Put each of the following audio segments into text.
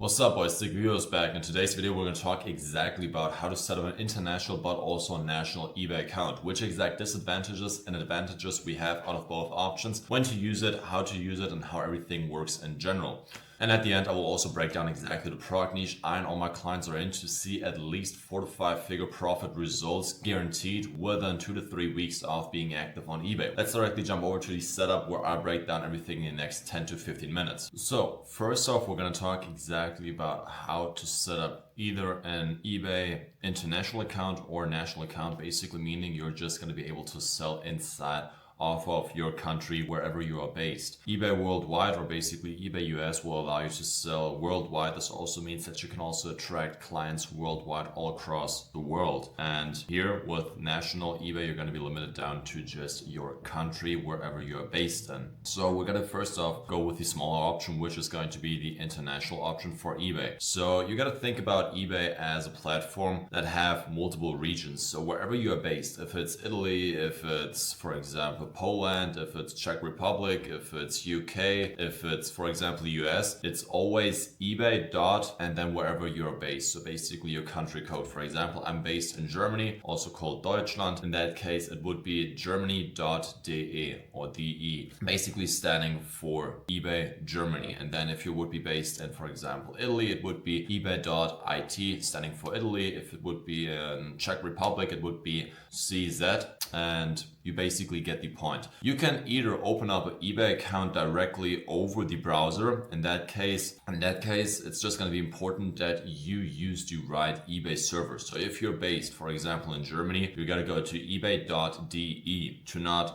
What's up, boys? Sick Videos back. In today's video, we're going to talk exactly about how to set up an international but also a national eBay account, which exact disadvantages and advantages we have out of both options, when to use it, how to use it, and how everything works in general. And at the end, I will also break down exactly the product niche I and all my clients are in to see at least 4 to 5 figure profit results guaranteed within 2 to 3 weeks of being active on eBay. Let's directly jump over to the setup where I break down everything in the next 10 to 15 minutes. So first off, we're going to talk exactly about how to set up either an eBay international account or national account, basically meaning you're just going to be able to sell inside off of your country wherever you are based. eBay worldwide, or basically eBay US, will allow you to sell worldwide. This also means that you can also attract clients worldwide all across the world. And here with national eBay, you're going to be limited down to just your country wherever you are based in. So we're going to first off go with the smaller option, which is going to be the international option for eBay. So you got to think about eBay as a platform that have multiple regions. So wherever you are based, if it's Italy, if it's, for example, Poland, if it's Czech Republic, if it's UK, if it's, for example, US, it's always eBay dot and then wherever you're based. So basically your country code. For example, I'm based in Germany, also called Deutschland. In that case, it would be germany.de or DE, basically standing for eBay Germany. And then if you would be based in, for example, Italy, it would be eBay.it, standing for Italy. If it would be in Czech Republic, it would be CZ, and you basically get the point. You can either open up an eBay account directly over the browser. In that case, it's just going to be important that you use the right eBay server. So if you're based, for example, in Germany, you got to go to ebay.de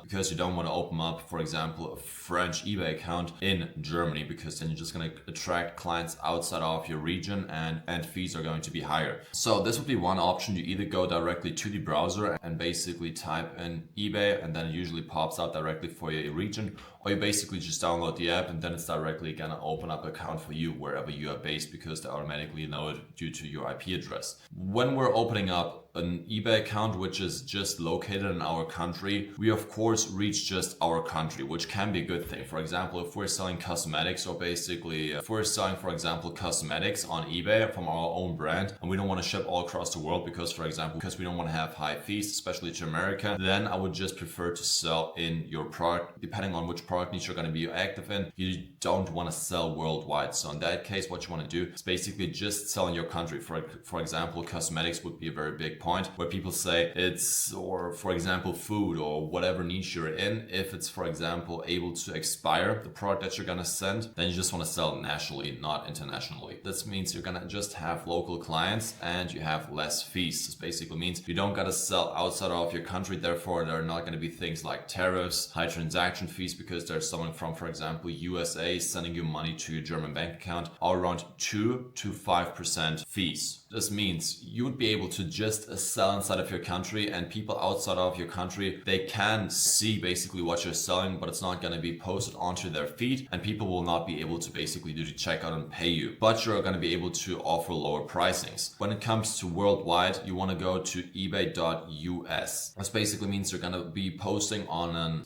because you don't want to open up, for example, a French eBay account in Germany, because then you're just going to attract clients outside of your region and fees are going to be higher. So this would be one option. You either go directly to the browser and basically type in eBay, and then it usually pops out directly for your region, or you basically just download the app and then it's directly gonna open up an account for you wherever you are based, because they automatically know it due to your IP address. When we're opening up an eBay account which is just located in our country, we of course reach just our country, which can be a good thing. For example, if we're selling cosmetics, or basically if we're selling, for example, cosmetics on eBay from our own brand, and we don't want to ship all across the world because we don't want to have high fees, especially to America, then I would just prefer to sell in your product, depending on which product niche you're going to be active in. You don't want to sell worldwide. So in that case, what you want to do is basically just sell in your country. For example, cosmetics would be a very big point where people say it's, or for example, food or whatever niche you're in. If it's, for example, able to expire the product that you're going to send, then you just want to sell nationally, not internationally. This means you're going to just have local clients and you have less fees. This basically means you don't got to sell outside of your country. Therefore, there are not going to be things like tariffs, high transaction fees, because there's someone from, for example, USA sending you money to your German bank account, are around 2 to 5% fees. This means you would be able to just sell inside of your country, and people outside of your country, they can see basically what you're selling, but it's not going to be posted onto their feed, and people will not be able to basically do the checkout and pay you, but you're going to be able to offer lower pricings. When it comes to worldwide, you want to go to ebay.us. This basically means you're going to be posting on an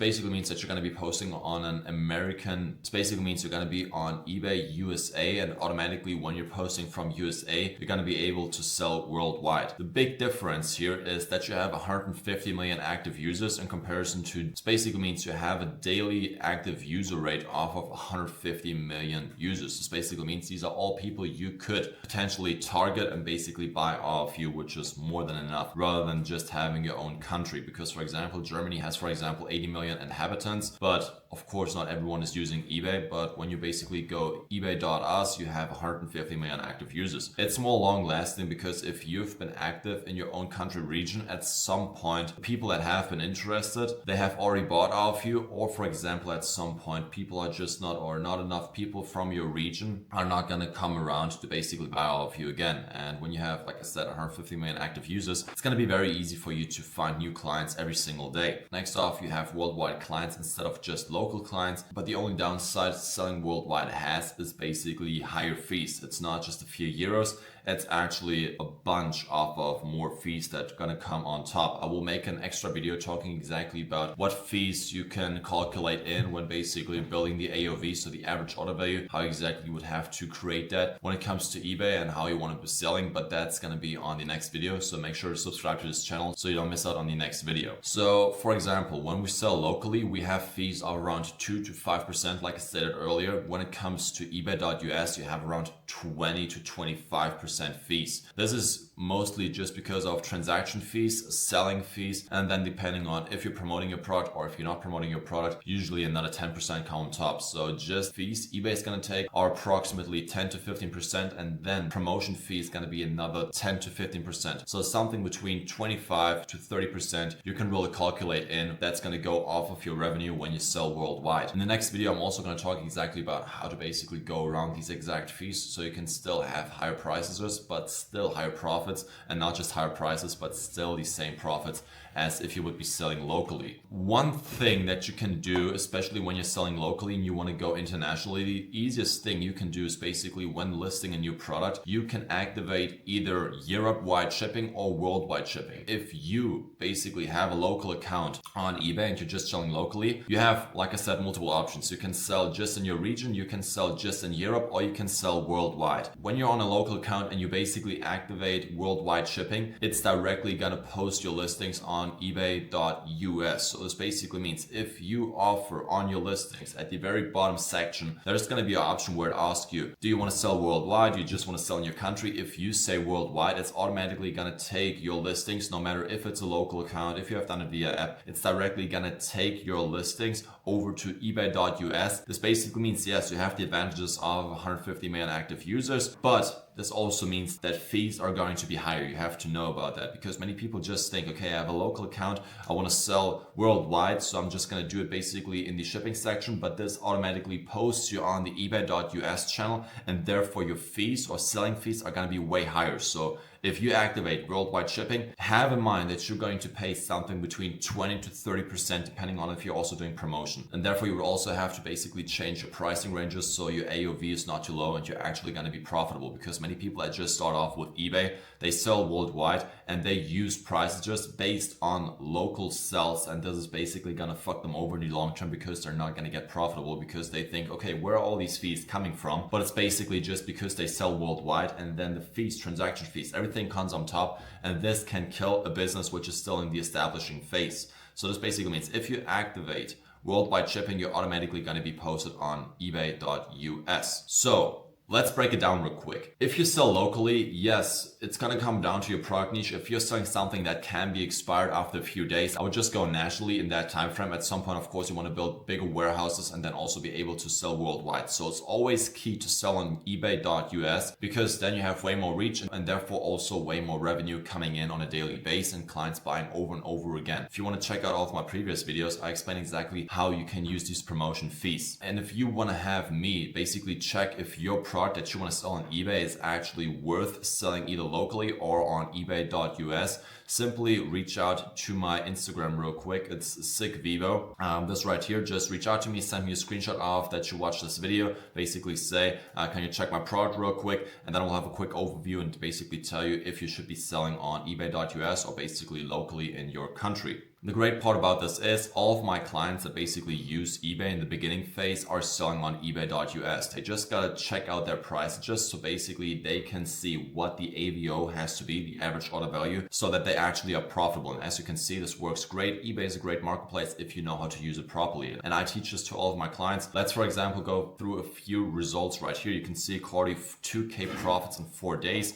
American, it basically means you're going to be on eBay USA, and automatically when you're posting from USA, you're going to be able to sell worldwide. The big difference here is that you have 150 million active users in comparison to, this basically means you have a daily active user rate off of 150 million users. This basically means these are all people you could potentially target and basically buy off you, which is more than enough, rather than just having your own country. Because, for example, Germany has, for example, 80 million inhabitants, but of course not everyone is using eBay. But when you basically go ebay.us, you have 150 million active users. It's more long lasting, because if you've been active in your own country region, at some point people that have been interested, they have already bought off you, or for example at some point people are just not, or not enough people from your region are not going to come around to basically buy off you again. And when you have, like I said, 150 million active users, it's going to be very easy for you to find new clients every single day. Next off, you have worldwide clients instead of just local local clients, but the only downside selling worldwide has is basically higher fees. It's not just a few euros, it's actually a bunch of more fees that are gonna come on top. I will make an extra video talking exactly about what fees you can calculate in when basically building the AOV, so the average order value, how exactly you would have to create that when it comes to eBay and how you want to be selling, but that's gonna be on the next video. So make sure to subscribe to this channel so you don't miss out on the next video. So for example, when we sell locally, we have fees of around 2 to 5%, like I stated earlier. When it comes to eBay.us, you have around 20 to 25% fees. This is mostly just because of transaction fees, selling fees, and then depending on if you're promoting your product or if you're not promoting your product, usually another 10% come on top. So just fees eBay is going to take are approximately 10 to 15%, and then promotion fee is going to be another 10 to 15%. So something between 25 to 30% you can really calculate in. That's going to go off of your revenue when you sell worldwide. In the next video, I'm also going to talk exactly about how to basically go around these exact fees so you can still have higher prices, but still higher profits, and not just higher prices, but still the same profits as if you would be selling locally. One thing that you can do, especially when you're selling locally and you want to go internationally, the easiest thing you can do is basically when listing a new product, you can activate either Europe-wide shipping or worldwide shipping. If you basically have a local account on eBay and you're just selling locally, you have, like I said, multiple options. You can sell just in your region, you can sell just in Europe, or you can sell worldwide. When you're on a local account and you basically activate worldwide shipping, it's directly gonna post your listings on eBay.us. So this basically means if you offer on your listings at the very bottom section, there's going to be an option where it asks you, do you want to sell worldwide? Do you just want to sell in your country? If you say worldwide, it's automatically going to take your listings, no matter if it's a local account, if you have done it via app, it's directly going to take your listings over to eBay.us. This basically means, yes, you have the advantages of 150 million active users, but this also means that fees are going to be higher. You have to know about that, because many people just think, okay, I have a local account, I want to sell worldwide, so I'm just going to do it basically in the shipping section, but this automatically posts you on the eBay.us channel, and therefore your fees or selling fees are going to be way higher. So if you activate worldwide shipping, have in mind that you're going to pay something between 20 to 30% depending on if you're also doing promotion. And therefore you would also have to basically change your pricing ranges so your AOV is not too low and you're actually going to be profitable, because many people that just start off with eBay, they sell worldwide and they use prices just based on local sales, and this is basically going to fuck them over in the long term because they're not going to get profitable, because they think, okay, where are all these fees coming from? But it's basically just because they sell worldwide, and then the fees, transaction fees, everything comes on top, and this can kill a business which is still in the establishing phase. So this basically means if you activate worldwide shipping, you're automatically going to be posted on eBay.us. So let's break it down real quick. If you sell locally, yes, it's going to come down to your product niche. If you're selling something that can be expired after a few days, I would just go nationally in that time frame. At some point, of course, you want to build bigger warehouses and then also be able to sell worldwide. So it's always key to sell on eBay.us, because then you have way more reach and therefore also way more revenue coming in on a daily basis and clients buying over and over again. If you want to check out all of my previous videos, I explain exactly how you can use these promotion fees. And if you want to have me basically check if your product that you want to sell on eBay is actually worth selling either locally or on eBay.us, simply reach out to my Instagram real quick. It's sickvivo. This right here, just reach out to me, send me a screenshot of that you watched this video, basically say, can you check my product real quick? And then we'll have a quick overview and basically tell you if you should be selling on eBay.us or basically locally in your country. The great part about this is all of my clients that basically use eBay in the beginning phase are selling on eBay.us. They just gotta check out their price just so basically they can see what the AVO has to be, the average order value, so that they actually are profitable. And as you can see, this works great. eBay is a great marketplace if you know how to use it properly. And I teach this to all of my clients. Let's, for example, go through a few results right here. You can see Cardi 2K profits in 4 days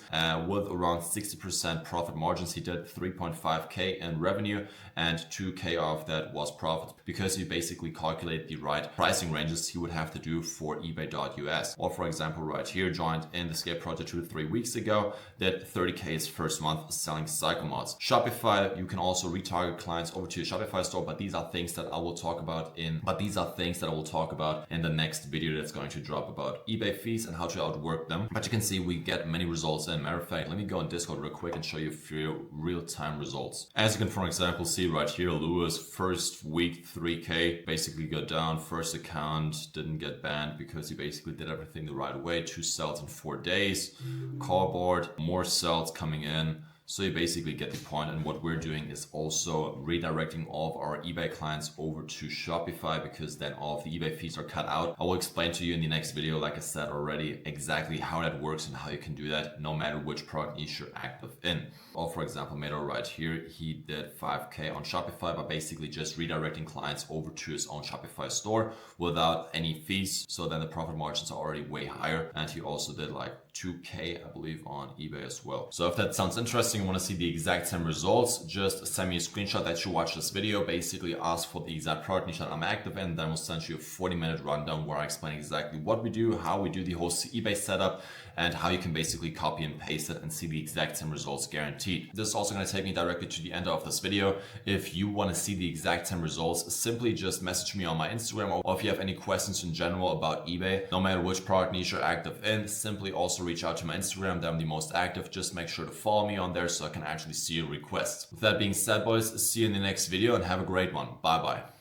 with around 60% profit margins. He did 3.5K in revenue, and 2K of that was profit, because he basically calculated the right pricing ranges he would have to do for eBay.us. Or for example, right here, joined in the Scale project 2 to 3 weeks ago, did 30K his first month selling cycle mods. Shopify, you can also retarget clients over to your Shopify store, but these are things that I will talk about in the next video that's going to drop about eBay fees and how to outwork them. But you can see we get many results in. Matter of fact, let me go on Discord real quick and show you a few real-time results. As you can, for example, see right right here, Lewis, first week 3K, basically got down. First account didn't get banned because he basically did everything the right way. 2 sales in 4 days. Cardboard, more sales coming in. So you basically get the point, and what we're doing is also redirecting all of our eBay clients over to Shopify, because then all of the eBay fees are cut out. I will explain to you in the next video, like I said already, exactly how that works and how you can do that no matter which product niche you're active in. Or for example, Mado right here, he did 5K on Shopify by basically just redirecting clients over to his own Shopify store without any fees. So then the profit margins are already way higher. And he also did like 2K, I believe, on eBay as well. So if that sounds interesting, you want to see the exact same results, just send me a screenshot that you watch this video, basically ask for the exact product niche that I'm active in, then we'll send you a 40-minute rundown where I explain exactly what we do, how we do the whole eBay setup, and how you can basically copy and paste it and see the exact same results guaranteed. This is also going to take me directly to the end of this video. If you want to see the exact same results, simply just message me on my Instagram, or if you have any questions in general about eBay, no matter which product niche you're active in, simply also reach out to my Instagram. There I'm the most active. Just make sure to follow me on there so I can actually see your requests. With that being said, boys, see you in the next video and have a great one. Bye bye.